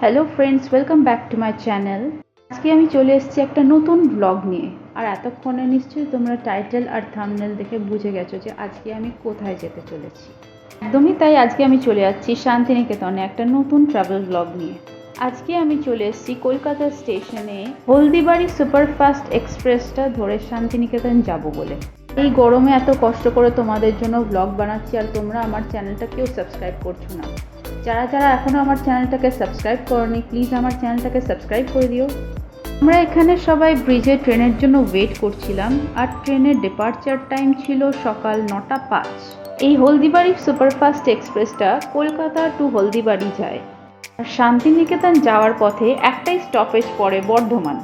Hello friends, welcome back to my channel. আজকে আমি চলে এসেছি একটা নতুন ব্লগ নিয়ে। আর এতক্ষণে নিশ্চয়ই তোমরা টাইটেল আর থাম্বনেল দেখে বুঝে গেছো যে আজকে আমি কোথায় যেতে চলেছি। একদমই তাই, আজকে আমি চলে যাচ্ছি শান্তিনিকেতনে একটা নতুন ট্রাভেল ব্লগ নিয়ে। আজকে আমি চলে এসেছি কলকাতা স্টেশনে হলদিবাড়ি সুপারফাস্ট এক্সপ্রেসটা ধরে শান্তিনিকেতন যাব বলে। এই গরমে এত কষ্ট করে তোমাদের জন্য ব্লগ বানাচ্ছি, আর তোমরা আমার চ্যানেলটা কেউ সাবস্ক্রাইব করছো না। যারা যারা এখনও আমার চ্যানেলটাকে সাবস্ক্রাইব করনি, প্লিজ আমার চ্যানেলটাকে সাবস্ক্রাইব করে দিও। আমরা এখানে সবাই ব্রিজে ট্রেনের জন্য ওয়েট করছিলাম, আর ট্রেনের ডিপার্চার টাইম ছিল সকাল 9:05। এই হলদিবাড়ি সুপারফাস্ট এক্সপ্রেসটা কলকাতা টু হলদিবাড়ি যায়। আর শান্তিনিকেতন যাওয়ার পথে একটাই স্টপেজ পড়ে বর্ধমান।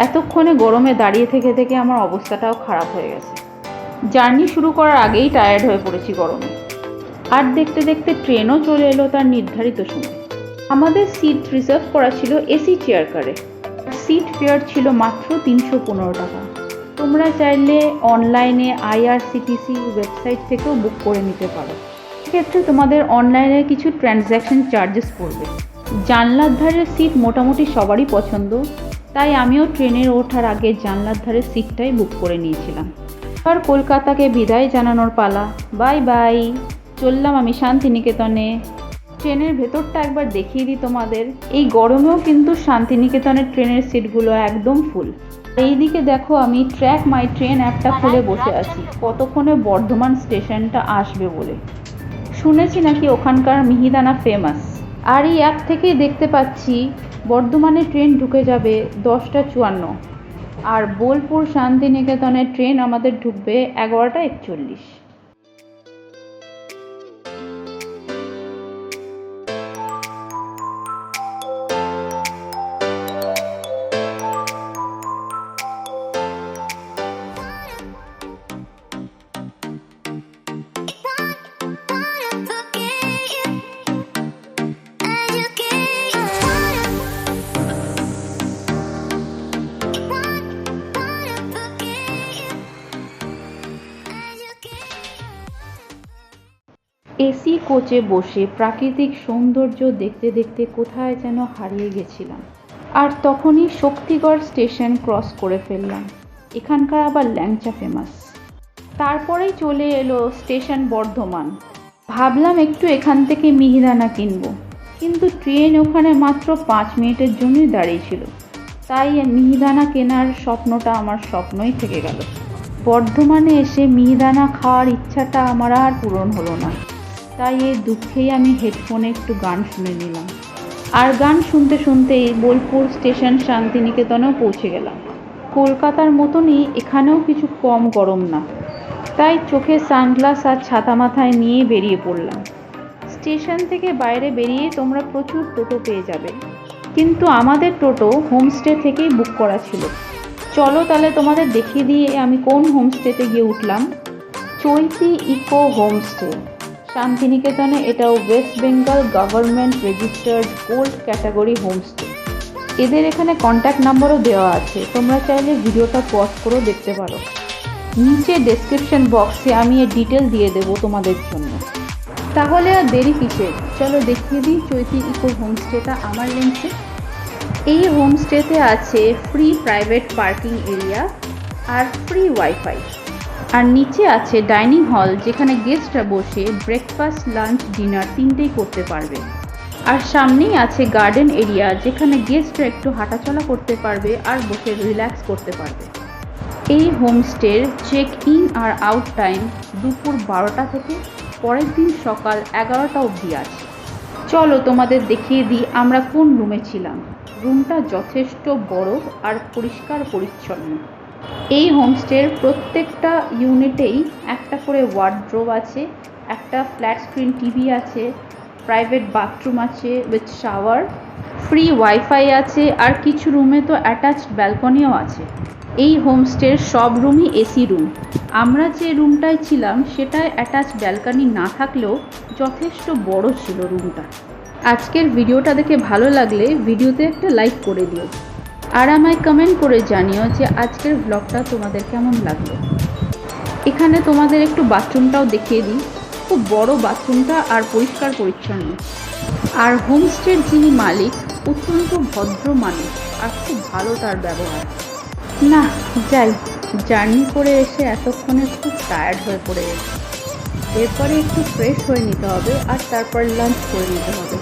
এতক্ষণে গরমে দাঁড়িয়ে থেকে থেকে আমার অবস্থাটাও খারাপ হয়ে গেছে। জার্নি শুরু করার আগেই টায়ার্ড হয়ে পড়েছি গরমে। আর দেখতে দেখতে ট্রেনও চলে এলো তার নির্ধারিত সময়। আমাদের সিট রিজার্ভ করা ছিল এসি চেয়ার কারে। সিট ফেয়ার ছিল মাত্র 315 টাকা। তোমরা চাইলে অনলাইনে আইআরসিটিসি ওয়েবসাইট থেকেও বুক করে নিতে পারো। সেক্ষেত্রে তোমাদের অনলাইনে কিছু ট্রানজ্যাকশন চার্জেস পড়বে। জানলার ধারের সিট মোটামুটি সবারই পছন্দ, তাই আমিও ট্রেনের ওঠার আগে জানলার ধারের সিটটাই বুক করে নিয়েছিলাম। আর কলকাতাকে বিদায় জানানোর পালা। Bye bye. চললাম আমি শান্তিনিকেতনে। ট্রেনের ভেতরটা একবার দেখিয়ে দিই তোমাদের। এই গরমেও কিন্তু শান্তিনিকেতনের ট্রেনের সিটগুলো একদম ফুল। এইদিকে দেখো, আমি ট্র্যাক মাই ট্রেন অ্যাপটা খুলে বসে আছি কতক্ষণে বর্ধমান স্টেশনটা আসবে বলে। শুনেছি নাকি ওখানকার মিহিদানা ফেমাস। আর এই অ্যাপ থেকেই দেখতে পাচ্ছি বর্ধমানে ট্রেন ঢুকে যাবে 10:54, আর বোলপুর শান্তিনিকেতনের ট্রেন আমাদের ঢুকবে 11:41। এসি কোচে বসে প্রাকৃতিক সৌন্দর্য দেখতে দেখতে কোথায় যেন হারিয়ে গেছিলাম। আর তখনই শক্তিগড় স্টেশন ক্রস করে ফেললাম। এখানকার আবার ল্যাংচা ফেমাস। তারপরেই চলে এলো স্টেশন বর্ধমান। ভাবলাম একটু এখান থেকে মিহিদানা কিনবো, কিন্তু ট্রেন ওখানে মাত্র 5 মিনিটের জন্যই দাঁড়িয়েছিল। তাই মিহিদানা কেনার স্বপ্নটা আমার স্বপ্নই থেকে গেল। বর্ধমানে এসে মিহিদানা খাওয়ার ইচ্ছাটা আমার আর পূরণ হলো না। তাই এই দুঃখেই আমি হেডফোনে একটু গান শুনে নিলাম। আর গান শুনতে শুনতেই বোলপুর স্টেশন শান্তিনিকেতনেও পৌঁছে গেলাম। কলকাতার মতনই এখানেও কিছু কম গরম না, তাই চোখে সানগ্লাস আর ছাতা মাথায় নিয়ে বেরিয়ে পড়লাম। স্টেশন থেকে বাইরে বেরিয়ে তোমরা প্রচুর টোটো পেয়ে যাবে, কিন্তু আমাদের টোটো হোমস্টে থেকেই বুক করা ছিল। চলো তাহলে তোমাদের দেখিয়ে দিয়ে আমি কোন হোমস্টেতে গিয়ে উঠলাম। চৈতি ইকো হোমস্টে শান্তিনিকেতনে। এটাও West Bengal government registered gold category homestay. এদের এখানে কন্ট্যাক্ট নাম্বারও দেওয়া আছে, তোমরা চাইলে ভিডিওটা পজ করেও দেখতে পারো। নিচে ডেসক্রিপশন বক্সে আমি এর ডিটেল দিয়ে দেবো তোমাদের জন্য। তাহলে আর দেরি কিসের, চলো দেখিয়ে দিই চৈতি ইকো হোমস্টেটা আমার লেন্সে। এই হোমস্টেতে আছে ফ্রি প্রাইভেট পার্কিং এরিয়া আর ফ্রি ওয়াইফাই। আর নিচে আছে ডাইনিং হল, যেখানে গেস্টরা বসে ব্রেকফাস্ট, লাঞ্চ, ডিনার তিনটেই করতে পারবে। আর সামনেই আছে গার্ডেন এরিয়া, যেখানে গেস্টরা একটু হাঁটাচলা করতে পারবে আর বসে রিল্যাক্স করতে পারবে। এই হোমস্টের চেক ইন আর আউট টাইম দুপুর 12টা থেকে পরের দিন সকাল 11টা অবধি আছে। চলো তোমাদের দেখিয়ে দিই আমরা কোন রুমে ছিলাম। রুমটা যথেষ্ট বড় আর পরিষ্কার পরিচ্ছন্ন। এই হোমস্টের প্রত্যেকটা ইউনিটেই একটা করে ওয়ার্ডরোব আছে, একটা ফ্ল্যাট স্ক্রিন টিভি আছে, প্রাইভেট বাথরুম আছে উইথ শাওয়ার, ফ্রি ওয়াইফাই আছে, আর কিছু রুমে তো অ্যাটাচড ব্যালকনিও আছে। এই হোমস্টের সব রুমই এসি রুম। আমরা যে রুমটায় ছিলাম সেটায় অ্যাটাচড ব্যালকনি না থাকলেও যথেষ্ট বড় ছিল রুমটা। আজকের ভিডিওটা দেখে ভালো লাগলে ভিডিওতে একটা লাইক করে দিও, আর আমায় কমেন্ট করে জানিও যে আজকের ব্লগটা তোমাদের কেমন লাগলো। এখানে তোমাদের একটু বাথরুমটাও দেখিয়ে দিই। খুব বড় বাথরুমটা আর পরিষ্কার পরিচ্ছন্ন। আর হোমস্টের যিনি মালিক অত্যন্ত ভদ্র মানুষ আর খুব ভালো তার ব্যবহার। না যাই, জার্নি করে এসে এতক্ষণে খুব টায়ার্ড হয়ে পড়ে গেছে। এরপরে একটু ফ্রেশ হয়ে নিতে হবে আর তারপর লাঞ্চ করে নিতে হবে।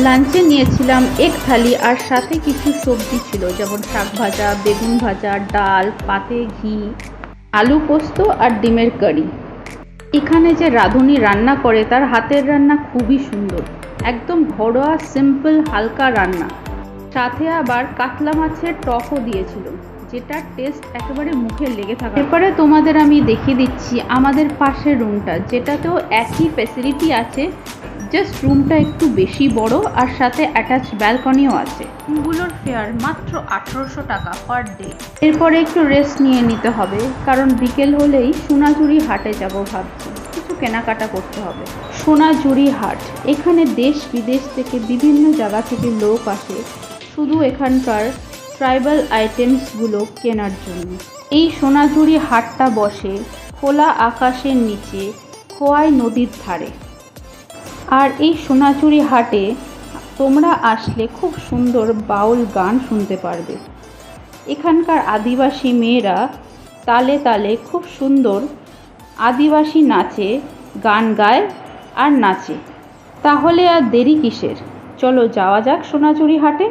লাঞ্চে নিয়েছিলাম এগ থালি আর সাথে কিছু সবজি ছিল, যেমন শাক ভাজা, বেগুন ভাজা, ডাল, পাতে ঘি, আলু পোস্ত আর ডিমের কারি। এখানে যে রাঁধুনি রান্না করে তার হাতের রান্না খুবই সুন্দর, একদম ঘরোয়া সিম্পল হালকা রান্না। সাথে আবার কাতলা মাছের টকও দিয়েছিল, যেটার টেস্ট একেবারে মুখে লেগে থাকা। এরপরে তোমাদের আমি দেখিয়ে দিচ্ছি আমাদের পাশের রুমটা, যেটাতেও একই ফ্যাসিলিটি আছে, জাস্ট রুমটা একটু বেশি বড় আর সাথে অ্যাটাচ ব্যালকনিও আছে। রুমগুলোর ফেয়ার মাত্র 1800 টাকা পার ডে। এরপরে একটু রেস্ট নিয়ে নিতে হবে, কারণ বিকেল হলেই সোনাঝুরি হাটে যাব ভাবছি, কিছু কেনাকাটা করতে হবে। সোনাঝুরি হাট, এখানে দেশ বিদেশ থেকে বিভিন্ন জায়গা থেকে লোক আসে শুধু এখানকার ট্রাইবাল আইটেমসগুলো কেনার জন্য। এই সোনাঝুরি হাটটা বসে খোলা আকাশের নিচে খোয়াই নদীর ধারে। আর এই সোনাঝুরি হাটে তোমরা আসলে খুব সুন্দর বাউল গান শুনতে পারবে। এখানকার আদিবাসী মেয়েরা তালে তালে খুব সুন্দর আদিবাসী নাচে, গান গায় আর নাচে। তাহলে আর দেরি কিসের, চলো যাওয়া যাক সোনাঝুরি হাটে।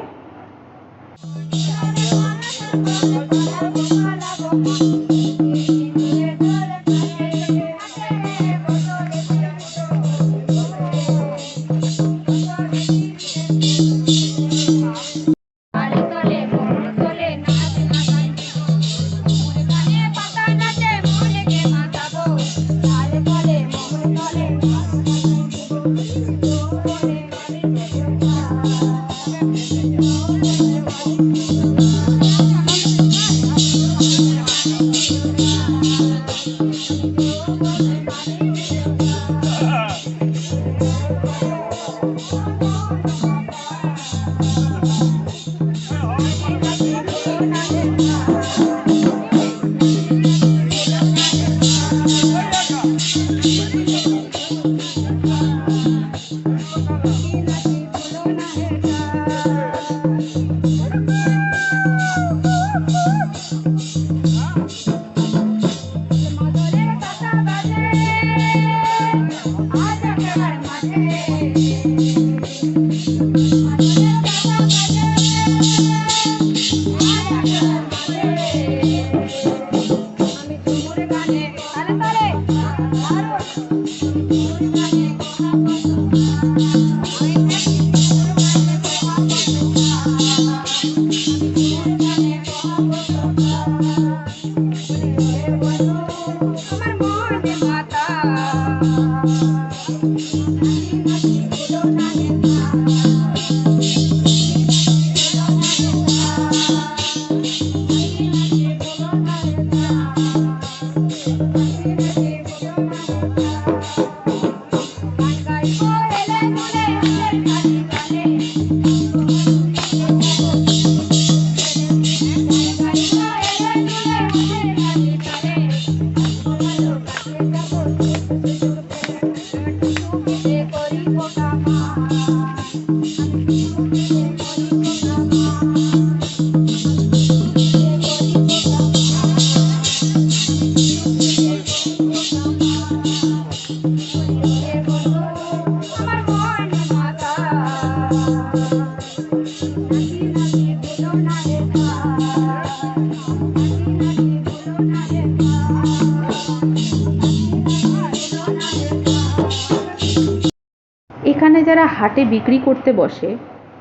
এখানে যারা হাটে বিক্রি করতে বসে,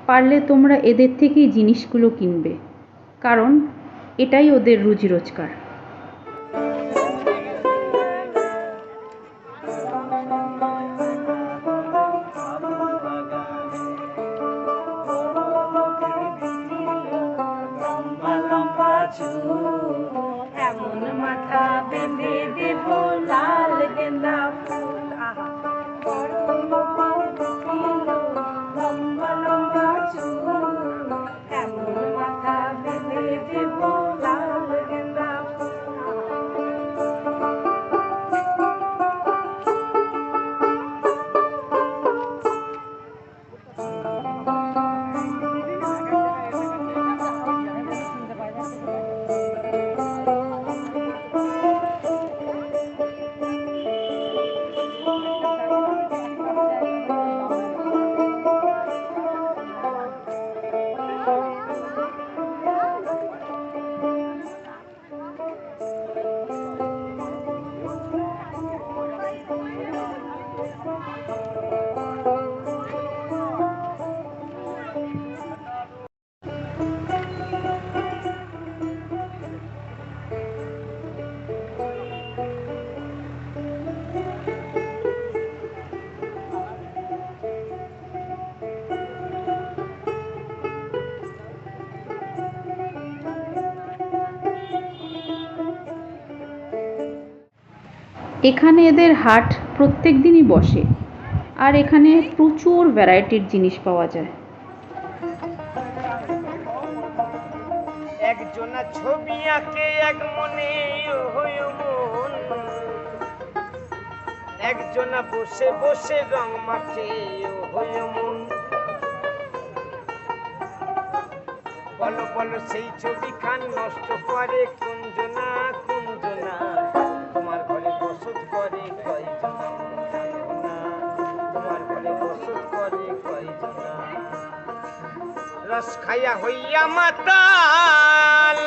পারলে তোমরা এদের থেকেই জিনিসগুলো কিনবে, কারণ এটাই ওদের রুজি রোজগার। এমন মাথা বেঁধে দেব লাল গেন্দা ফুল, লম্বা লম্বা চুল, এমন মাথা বেঁধে দেব লাল গেন্দা ফুল। এখানে এদের হাট প্রত্যেক দিনই বসে, আর এখানে প্রচুর ভ্যারাইটির জিনিস পাওয়া যায়। একজনা ছবি আঁকে এক মনে হই মন, একজনা বসে বসে রং মাখে হই মন। বলো বলো সেই ছবি খান নষ্ট করে কুঞ্জনা কুঞ্জনা, তোমার ঘরে বসত করে কয়জনা জানো না, তোমার ঘরে বসত করে কয়জনা। রস খাইয়া হইয়া মাতাল,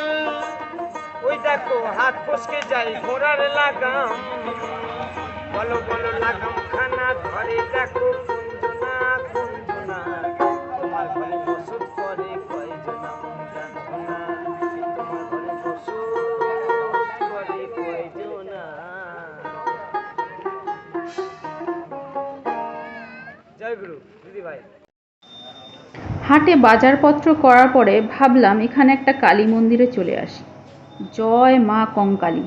ওই দেখো হাত ফসকে যাই ঘোড়ার লাগাম। বলো বলো লাগাম খানা ধরে দেখো কুঞ্জনা কুঞ্জনা, তোমার ঘরে বসত করে কয়জনা জানো না, তোমার ঘরে বসত করে কয়জনা। জয় গুরু দিদি ভাই। হাটে বাজারপত্র করার পরে ভাবলাম এখানে একটা কালী মন্দিরে চলে আসি। জয় মা কঙ্কালী।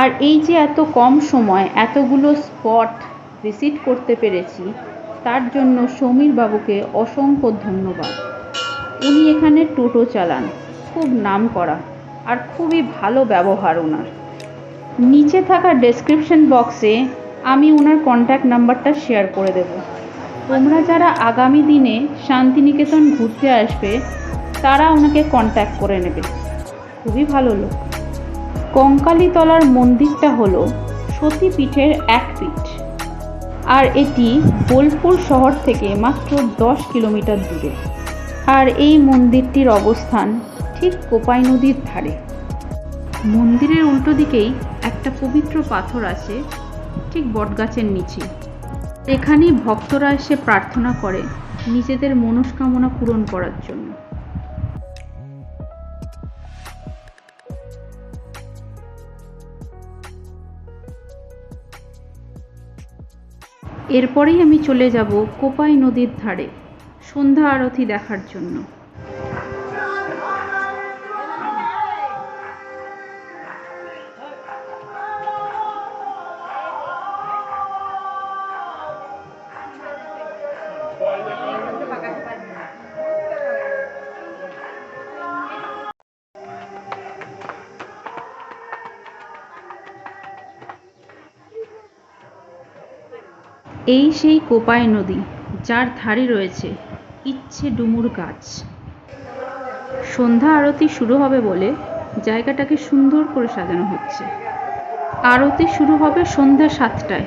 আর এই যে এত কম সময় এতগুলো স্পট ভিজিট করতে পেরেছি, তার জন্য সমীর বাবুকে অসংখ্য ধন্যবাদ। উনি এখানে টোটো চালান, খুব নামকরা, আর খুবই ভালো ব্যবহার ওনার। নিচে থাকা ডেসক্রিপশন বক্সে আমি ওনার কন্ট্যাক্ট নাম্বারটা শেয়ার করে দেব। তোমরা যারা আগামী দিনে শান্তিনিকেতন ঘুরতে আসবে তারা ওনাকে কন্ট্যাক্ট করে নেবে, খুবই ভালো লোক। কঙ্কালীতলার মন্দিরটা হলো সতীপীঠের এক পীঠ, আর এটি বোলপুর শহর থেকে মাত্র 10 কিলোমিটার দূরে। আর এই মন্দিরটির অবস্থান ঠিক কোপাই নদীর ধারে। মন্দিরের উল্টো দিকেই একটা পবিত্র পাথর আছে, ঠিক বটগাছের নিচে। এখানেই ভক্তরা এসে প্রার্থনা করে নিজেদের মনস্কামনা পূরণ করার জন্য। এরপরেই আমি চলে যাব কোপাই নদীর ধারে সন্ধ্যা আরতি দেখার জন্য। এই সেই কোপাই নদী, যার ধারে রয়েছে ইচ্ছে ডুমুর গাছ। সন্ধ্যা আরতি শুরু হবে বলে জায়গাটাকে সুন্দর করে সাজানো হচ্ছে। আরতি শুরু হবে সন্ধ্যা 7টায়।